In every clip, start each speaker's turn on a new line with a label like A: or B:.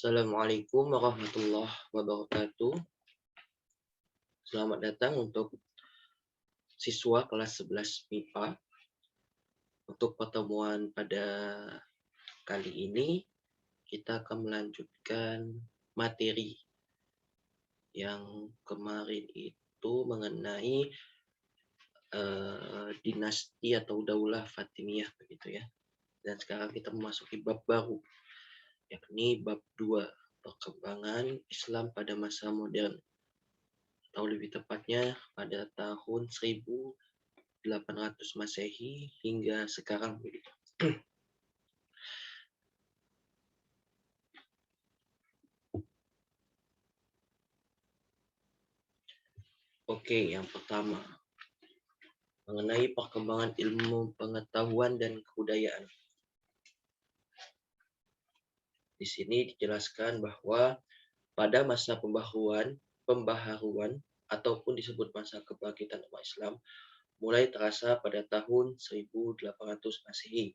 A: Assalamualaikum warahmatullahi wabarakatuh. Selamat datang untuk siswa kelas 11 MIPA. Untuk pertemuan pada kali ini, kita akan melanjutkan materi yang kemarin itu mengenai dinasti atau Daulah Fatimiyah begitu ya. Dan sekarang kita memasuki bab baru, yakni bab 2, perkembangan Islam pada masa modern. Atau lebih tepatnya pada tahun 1800 Masehi hingga sekarang begitu. Oke, yang pertama mengenai perkembangan ilmu pengetahuan dan kebudayaan. Di sini dijelaskan bahwa pada masa pembaharuan ataupun disebut masa kebangkitan umat Islam mulai terasa pada tahun 1800 Masehi.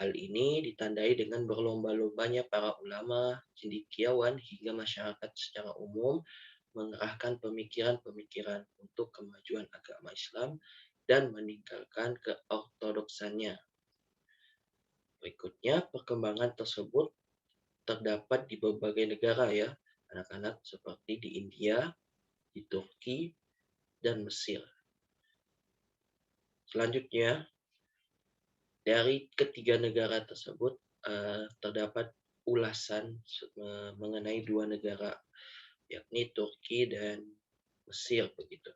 A: Hal ini ditandai dengan berlomba-lombanya para ulama, cendekiawan, hingga masyarakat secara umum mengerahkan pemikiran-pemikiran untuk kemajuan agama Islam dan meninggalkan keortodoksannya. Berikutnya, perkembangan tersebut terdapat di berbagai negara ya, anak-anak seperti di India, di Turki, dan Mesir. Selanjutnya, dari ketiga negara tersebut terdapat ulasan mengenai dua negara, yakni Turki dan Mesir begitu.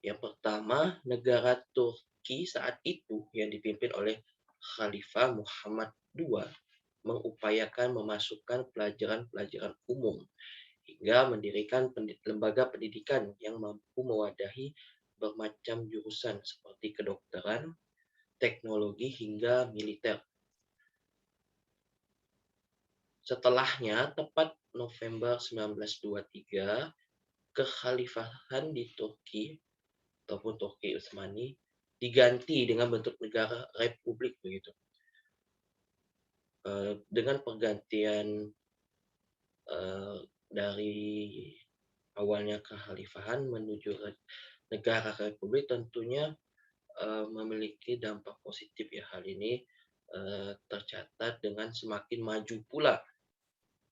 A: Yang pertama, negara Turki saat itu yang dipimpin oleh Khalifah Muhammad II mengupayakan memasukkan pelajaran-pelajaran umum hingga mendirikan lembaga pendidikan yang mampu mewadahi bermacam jurusan seperti kedokteran, teknologi, hingga militer. Setelahnya, tepat November 1923, kekhalifahan di Turki ataupun Turki Utsmani diganti dengan bentuk negara republik begitu. Dengan pergantian dari awalnya kekhalifahan menuju negara republik tentunya memiliki dampak positif ya. Hal ini tercatat dengan semakin maju pula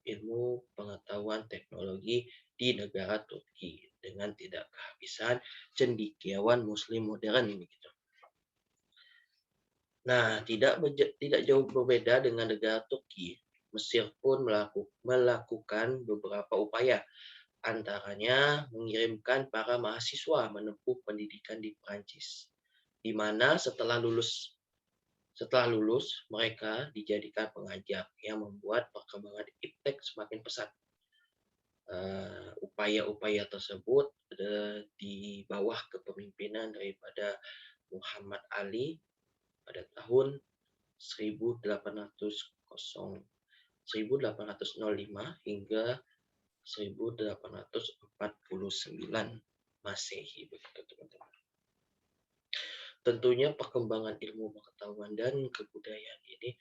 A: ilmu pengetahuan teknologi di negara Turki dengan tidak kehabisan cendekiawan Muslim modern ini gitu. Nah, tidak jauh berbeda dengan negara Turki, Mesir pun melakukan beberapa upaya, antaranya mengirimkan para mahasiswa menempuh pendidikan di Prancis, di mana setelah lulus mereka dijadikan pengajar yang membuat perkembangan iptek semakin pesat. Upaya-upaya tersebut di bawah kepemimpinan daripada Muhammad Ali pada tahun 1805 hingga 1849 Masehi begitu teman-teman. Tentunya perkembangan ilmu pengetahuan dan kebudayaan ini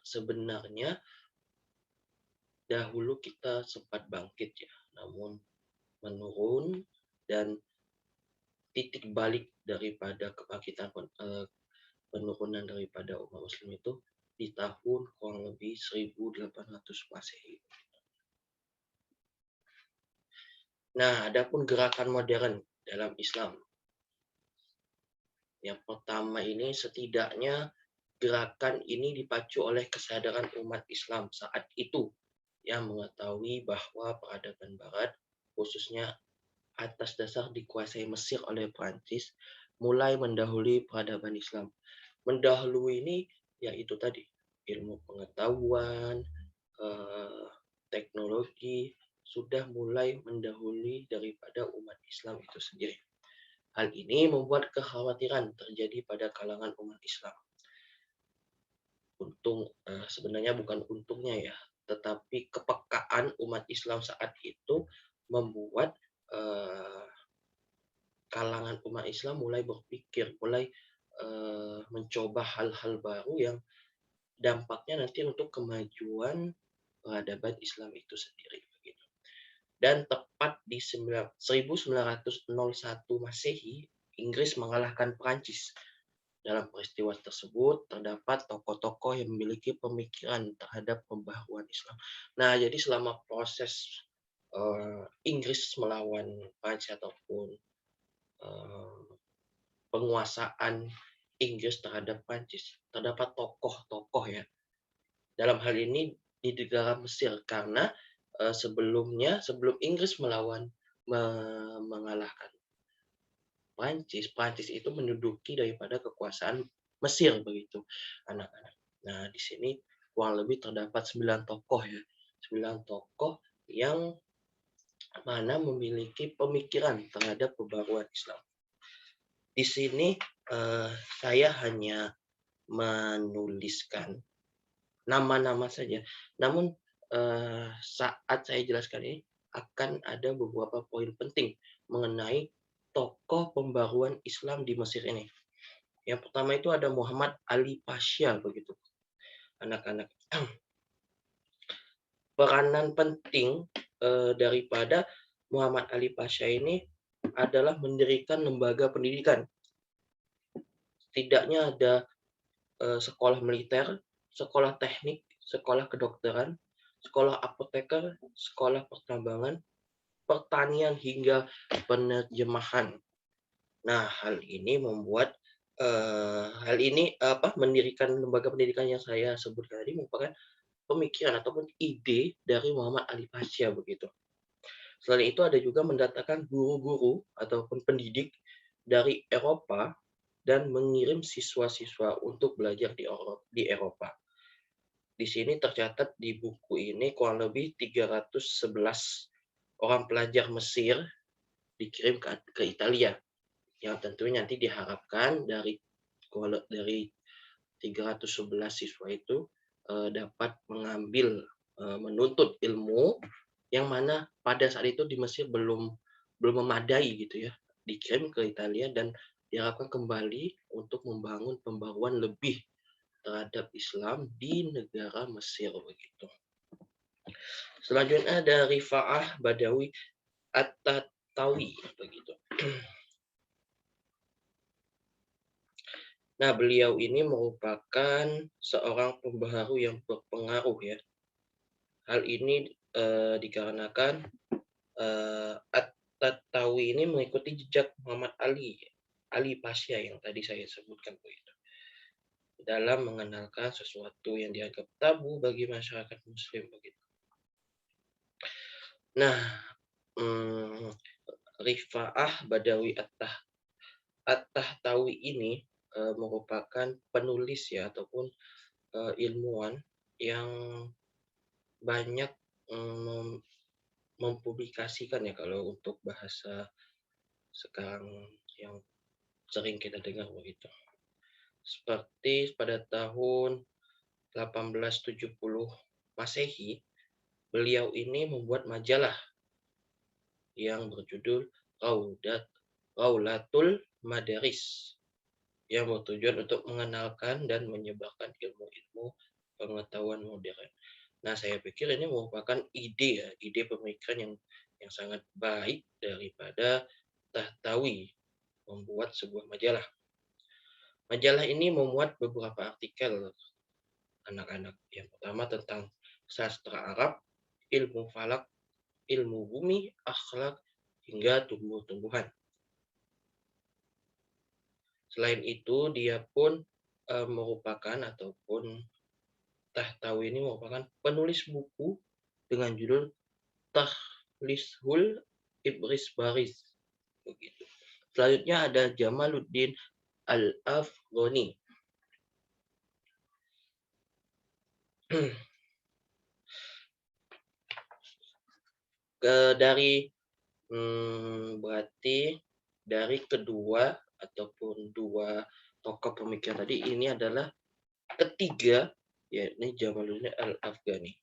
A: sebenarnya dahulu kita sempat bangkit ya, namun menurun, dan titik balik daripada kebangkitan penurunan daripada umat muslim itu di tahun kurang lebih 1800 Masehi. Nah, adapun gerakan modern dalam Islam. Yang pertama ini setidaknya gerakan ini dipacu oleh kesadaran umat Islam saat itu yang mengetahui bahwa peradaban barat, khususnya atas dasar dikuasai Mesir oleh Prancis, mulai mendahului peradaban Islam. Mendahului ini yaitu tadi ilmu pengetahuan, teknologi sudah mulai mendahului daripada umat Islam itu sendiri. Hal ini membuat kekhawatiran terjadi pada kalangan umat Islam. Sebenarnya bukan untungnya ya, tetapi kepekaan umat Islam saat itu membuat kalangan umat Islam mulai berpikir, mulai mencoba hal-hal baru yang dampaknya nanti untuk kemajuan peradaban Islam itu sendiri begitu. Dan tepat di 1901 Masehi, Inggris mengalahkan Prancis. Dalam peristiwa tersebut terdapat tokoh-tokoh yang memiliki pemikiran terhadap pembaharuan Islam. Nah, jadi selama proses Inggris melawan Prancis ataupun eh, penguasaan Inggris terhadap Prancis, terdapat tokoh-tokoh ya. Dalam hal ini di negara Mesir karena sebelum Inggris mengalahkan Prancis itu menduduki daripada kekuasaan Mesir begitu, anak-anak. Nah, di sini kurang lebih terdapat 9 tokoh ya. 9 tokoh yang mana memiliki pemikiran terhadap pembaruan Islam. Di sini saya hanya menuliskan nama-nama saja. Namun saat saya jelaskan ini akan ada beberapa poin penting mengenai tokoh pembaruan Islam di Mesir ini. Yang pertama itu ada Muhammad Ali Pasha begitu, anak-anak. Peranan penting daripada Muhammad Ali Pasha ini adalah mendirikan lembaga pendidikan. Setidaknya ada sekolah militer, sekolah teknik, sekolah kedokteran, sekolah apoteker, sekolah pertambangan, pertanian hingga penerjemahan. Nah, hal ini membuat mendirikan lembaga pendidikan yang saya sebutkan tadi merupakan pemikiran ataupun ide dari Muhammad Ali Pasha begitu. Selain itu ada juga mendatangkan guru-guru ataupun pendidik dari Eropa dan mengirim siswa-siswa untuk belajar di Eropa. Di sini tercatat di buku ini kurang lebih 311 orang pelajar Mesir dikirim ke Italia, yang tentunya nanti diharapkan dari 311 siswa itu dapat menuntut ilmu yang mana pada saat itu di Mesir belum memadai gitu ya, dikirim ke Italia dan diharapkan kembali untuk membangun pembaruan lebih terhadap Islam di negara Mesir begitu. Selanjutnya ada Rifa'ah Badawi At-Tatawi begitu. Nah, beliau ini merupakan seorang pembaharu yang berpengaruh ya. Hal ini dikarenakan At-Tatawi ini mengikuti jejak Muhammad Ali Pasha yang tadi saya sebutkan begitu, dalam mengenalkan sesuatu yang dianggap tabu bagi masyarakat Muslim begitu. Nah, Rifa'ah Badawi At-Tahtawi ini merupakan penulis ya ataupun ilmuwan yang banyak mempublikasikan ya kalau untuk bahasa sekarang yang sering kita dengar begitu. Seperti pada tahun 1870 Masehi, beliau ini membuat majalah yang berjudul Raulatul Madaris yang bertujuan untuk mengenalkan dan menyebarkan ilmu-ilmu pengetahuan modern. Nah, saya pikir ini merupakan ide pemikiran yang sangat baik daripada Tahtawi membuat sebuah majalah. Majalah ini memuat beberapa artikel anak-anak. Yang pertama tentang sastra Arab, ilmu falak, ilmu bumi, akhlak, hingga tumbuh-tumbuhan. Selain itu, dia pun merupakan ataupun Tahtawi ini merupakan penulis buku dengan judul Tahlishul Ibris Baris. Begitu. Selanjutnya ada Jamaluddin Al-Afghani. Berarti dari kedua ataupun dua tokoh pemikiran tadi ini adalah ketiga, yakni Jamaluddin Al-Afghani.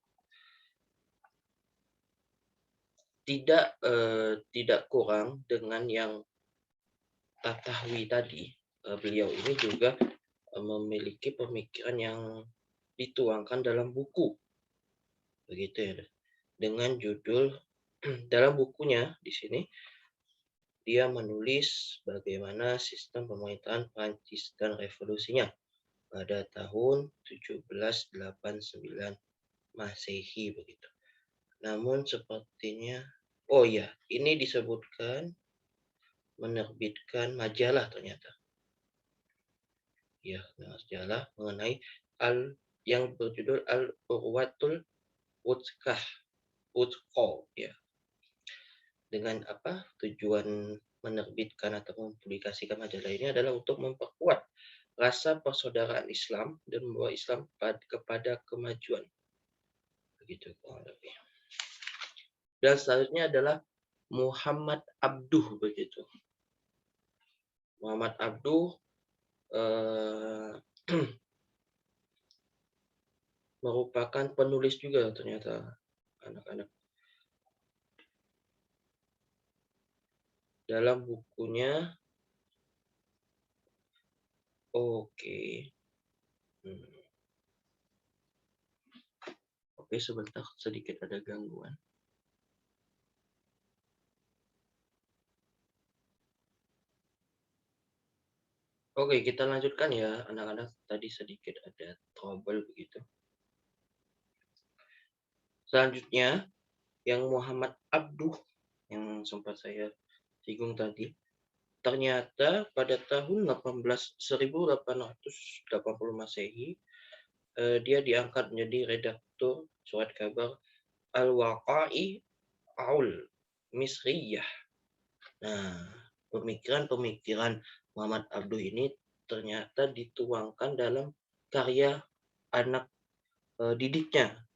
A: Tidak kurang dengan yang Tahtawi tadi, beliau ini juga memiliki pemikiran yang dituangkan dalam buku, begitu ya. Dengan judul dalam bukunya di sini dia menulis bagaimana sistem pemerintahan Prancis dan revolusinya pada tahun 1789 Masehi begitu. Namun sepertinya oh ya, ini disebutkan menerbitkan majalah ternyata. Ya, majalah mengenai yang berjudal Al-Urwatul Wuthqah, ya. Dengan apa? Tujuan menerbitkan atau mempublikasikan majalah ini adalah untuk memperkuat rasa persaudaraan Islam dan membawa Islam kepada kemajuan. Begitu kurang lebih. Dan selanjutnya adalah Muhammad Abduh begitu. Muhammad Abduh merupakan penulis juga ternyata anak-anak. Dalam bukunya oke. Oke, sebentar sedikit ada gangguan. Oke, kita lanjutkan ya anak-anak. Tadi sedikit ada trouble begitu. Selanjutnya yang Muhammad Abduh yang sempat saya singgung tadi, ternyata pada tahun 1880 Masehi dia diangkat menjadi redaktur surat kabar Al-Waqa'i Aul Misriyah. Nah, pemikiran-pemikiran Muhammad Abduh ini ternyata dituangkan dalam karya anak didiknya.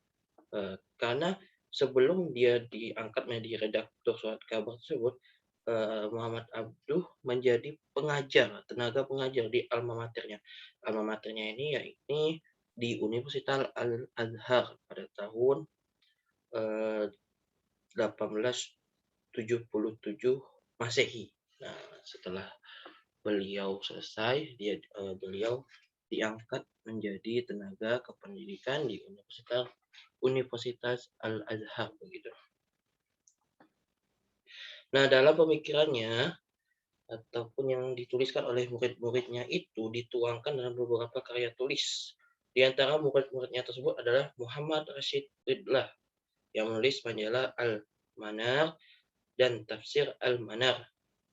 A: Karena sebelum dia diangkat menjadi redaktur surat kabar tersebut, Muhammad Abduh menjadi pengajar, tenaga pengajar di alma maternya. Alma maternya ini yakni di Universitas Al-Azhar pada tahun 1877 Masehi. Nah, setelah beliau selesai, beliau diangkat menjadi tenaga kependidikan di Universitas Al-Azhar begitu. Nah, dalam pemikirannya ataupun yang dituliskan oleh murid-muridnya itu dituangkan dalam beberapa karya tulis. Di antara murid-muridnya tersebut adalah Muhammad Rashid Ridlah yang menulis majalah Al-Manar dan Tafsir Al-Manar.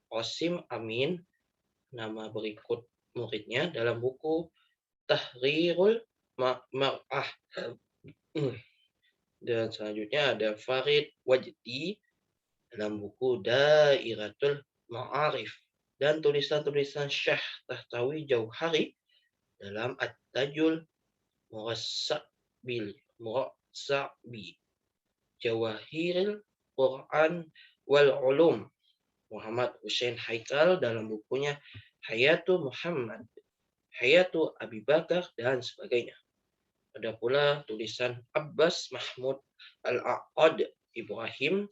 A: Qasim Amin, nama berikut muridnya dalam buku Tahrirul Mar'ah. Dan selanjutnya ada Farid Wajdi dalam buku Dairatul Ma'arif dan tulisan-tulisan Syekh Tahtawi Jauhari dalam At-Tajul Murassabi Jawahiril Quran wal Ulum. Muhammad Hussein Haikal dalam bukunya Hayatu Muhammad, Hayatu Abi Bakar dan sebagainya. Ada pula tulisan Abbas Mahmud Al-Aqad Ibrahim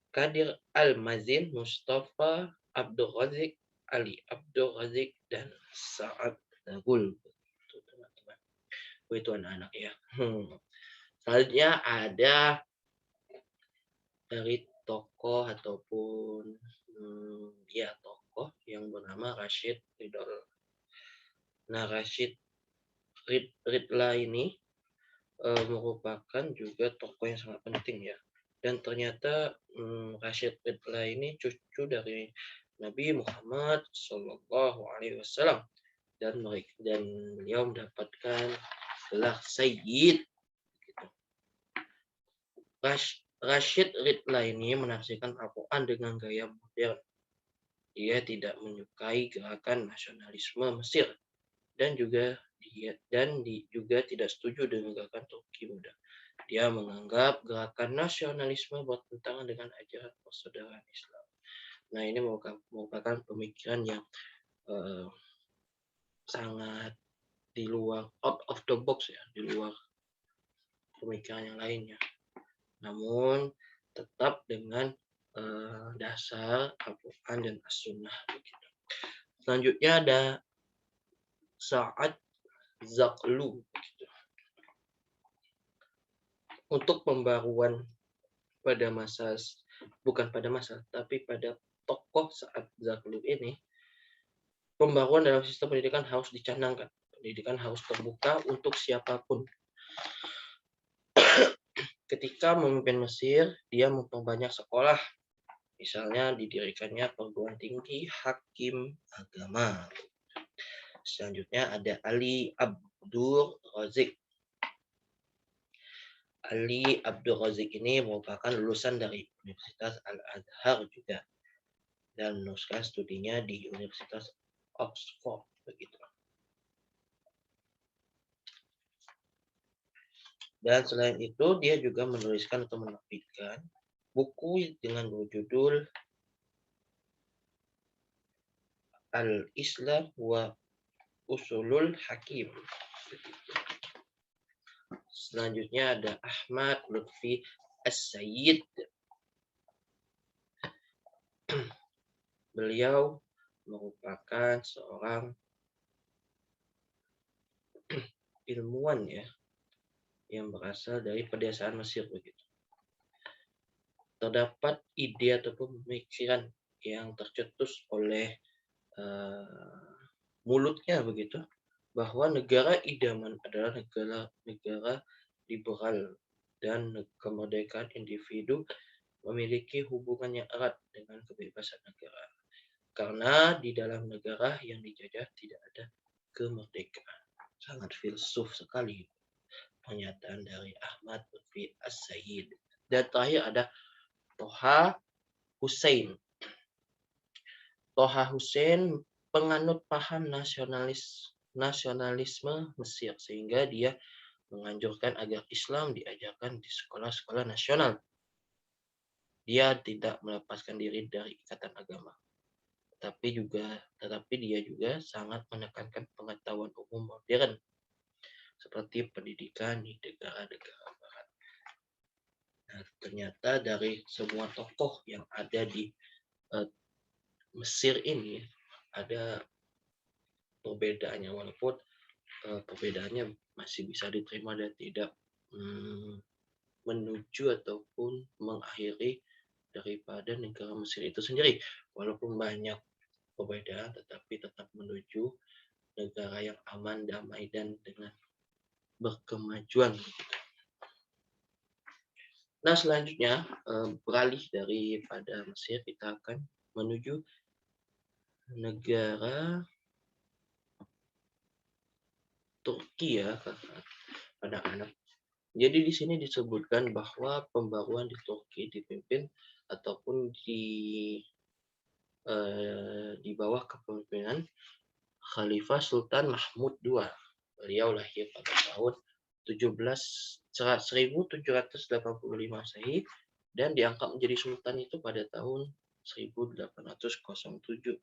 A: Kadir Al-Mazin, Mustafa Abdul Razik, Ali Abdul Razik, dan Sa'ad Nagul. Itu teman-teman. Itu anak-anak ya. Selanjutnya ada dari tokoh ataupun ya tokoh yang bernama Rashid Ridho. Nah, Rashid Ridla ini merupakan juga tokoh yang sangat penting ya. Dan ternyata Rashid Ridla ini cucu dari Nabi Muhammad Shallallahu Alaihi Wasallam dan beliau mendapatkan gelar Sayyid. Gitu. Rashid Ridla ini menafsirkan Al-Quran dengan gaya modern. Dia tidak menyukai gerakan nasionalisme Mesir dan juga juga tidak setuju dengan gerakan Turki muda. Dia menganggap gerakan nasionalisme bertentangan dengan ajaran persaudaraan Islam. Nah, ini merupakan pemikiran yang sangat di luar out of the box ya, di luar pemikiran yang lainnya. Namun tetap dengan dasar Al-Quran dan As-Sunnah. Selanjutnya ada Sa'ad Zaklu gitu. Untuk pembaruan pada masa bukan pada masa, tapi pada tokoh saat Zaklu ini, pembaruan dalam sistem pendidikan harus dicanangkan. Pendidikan harus terbuka untuk siapapun. Ketika memimpin Mesir, dia memperbanyak sekolah. Misalnya didirikannya perguruan tinggi hakim agama. Selanjutnya ada Ali Abdul Razik. Ali Abdul Razik ini merupakan lulusan dari Universitas Al-Azhar juga dan meneruskan studinya di Universitas Oxford begitu. Dan selain itu dia juga menuliskan atau menerbitkan buku dengan berjudul Al-Islam wa Usulul Hakim. Selanjutnya ada Ahmad Lutfi As-Sayyid. Beliau merupakan seorang ilmuwan ya yang berasal dari pedesaan Mesir begitu. Terdapat ide ataupun pemikiran yang tercetus oleh mulutnya begitu, bahwa negara idaman adalah negara liberal dan kemerdekaan individu memiliki hubungan yang erat dengan kebebasan negara. Karena di dalam negara yang dijajah tidak ada kemerdekaan. Sangat filsuf sekali pernyataan dari Ahmad Lutfi As-Sayyid. Dan terakhir ada Toha Hussein. Toha Hussein penganut paham nasionalisme Mesir, sehingga dia menganjurkan agar Islam diajarkan di sekolah-sekolah nasional. Dia tidak melepaskan diri dari ikatan agama. Tetapi dia juga sangat menekankan pengetahuan umum modern seperti pendidikan di negara-negara barat. Nah, ternyata dari semua tokoh yang ada di Mesir ini ada perbedaannya, walaupun perbedaannya masih bisa diterima dan tidak menuju ataupun mengakhiri daripada negara Mesir itu sendiri. Walaupun banyak perbedaan, tetapi tetap menuju negara yang aman, damai, dan dengan berkemajuan. Nah, selanjutnya beralih daripada Mesir, kita akan menuju negara Turki ya, anak-anak. Jadi di sini disebutkan bahwa pembaruan di Turki dipimpin ataupun di bawah kepemimpinan Khalifah Sultan Mahmud II. Beliau lahir pada tahun 1785 Masehi dan diangkat menjadi sultan itu pada tahun 1807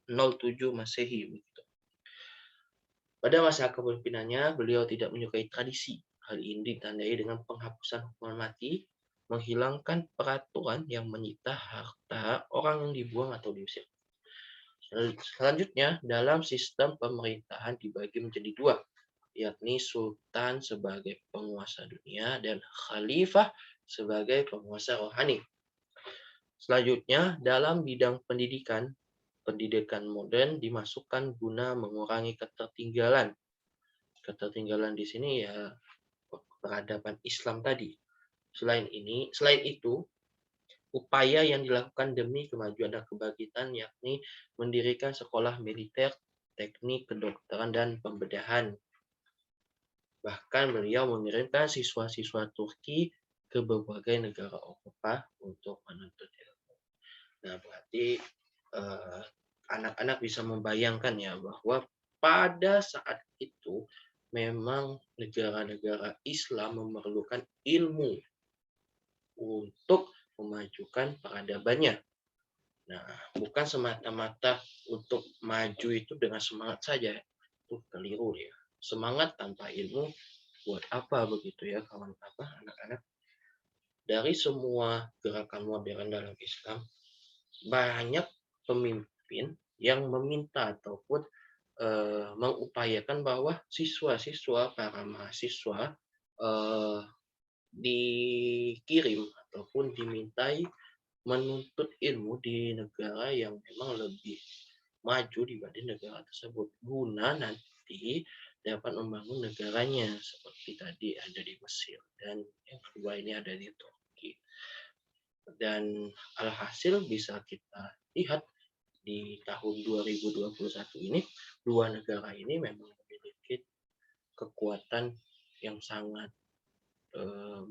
A: Masehi begitu. Pada masa kepemimpinannya, beliau tidak menyukai tradisi. Hal ini ditandai dengan penghapusan hukuman mati, menghilangkan peraturan yang menyita harta orang yang dibuang atau diusir. Selanjutnya, dalam sistem pemerintahan dibagi menjadi dua, yakni sultan sebagai penguasa dunia dan khalifah sebagai penguasa rohani. Selanjutnya, dalam bidang pendidikan modern dimasukkan guna mengurangi ketertinggalan. Ketertinggalan di sini ya peradaban Islam tadi. Selain itu, upaya yang dilakukan demi kemajuan dan kebangkitan yakni mendirikan sekolah militer, teknik, kedokteran, dan pembedahan. Bahkan beliau mengirimkan siswa-siswa Turki ke berbagai negara Eropa untuk menuntut ilmu. Nah, berarti anak-anak bisa membayangkan ya bahwa pada saat itu memang negara-negara Islam memerlukan ilmu untuk memajukan peradabannya. Nah, bukan semata-mata untuk maju itu dengan semangat saja. Itu keliru ya. Semangat tanpa ilmu buat apa begitu ya kawan anak-anak. Dari semua gerakan modern dalam Islam, banyak pemimpin yang meminta ataupun mengupayakan bahwa siswa-siswa, para mahasiswa, eee, dikirim ataupun dimintai menuntut ilmu di negara yang memang lebih maju dibanding negara tersebut, guna nanti dapat membangun negaranya seperti tadi ada di Mesir dan yang kedua ini ada di Turki. Dan alhasil bisa kita lihat di tahun 2021 ini, dua negara ini memang memiliki kekuatan yang sangat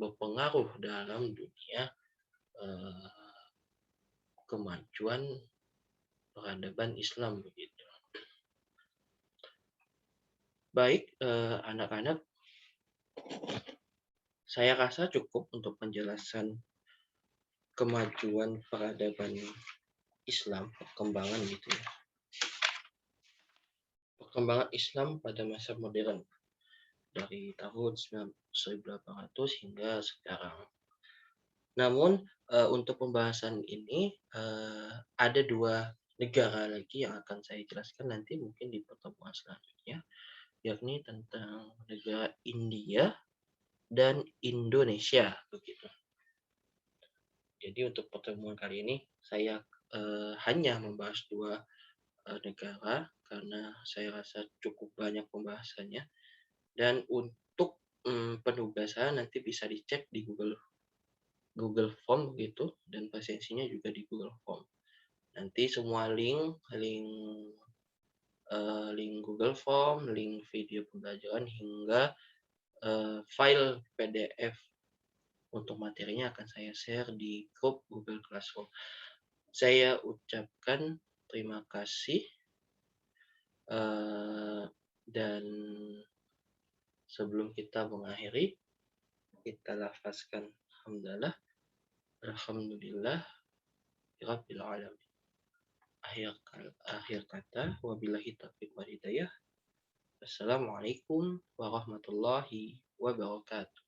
A: berpengaruh dalam dunia eh, kemajuan peradaban Islam begitu. Baik, anak-anak, saya rasa cukup untuk penjelasan kemajuan peradaban Islam, perkembangan gitu ya. Perkembangan Islam pada masa modern dari tahun 1800 hingga sekarang. Namun untuk pembahasan ini ada dua negara lagi yang akan saya jelaskan nanti mungkin di pertemuan selanjutnya, yakni tentang negara India dan Indonesia begitu. Jadi untuk pertemuan kali ini saya hanya membahas dua negara karena saya rasa cukup banyak pembahasannya, dan untuk penugasan nanti bisa dicek di Google Form gitu, dan presensinya juga di Google Form. Nanti semua link Google Form, link video pembelajaran hingga file PDF untuk materinya akan saya share di grup Google Classroom. Saya ucapkan terima kasih dan sebelum kita mengakhiri, kita lafazkan alhamdulillah, alhamdulillah rabbil alamin. Akhir kata, wabillahi taufiq wal hidayah. Assalamualaikum warahmatullahi wabarakatuh.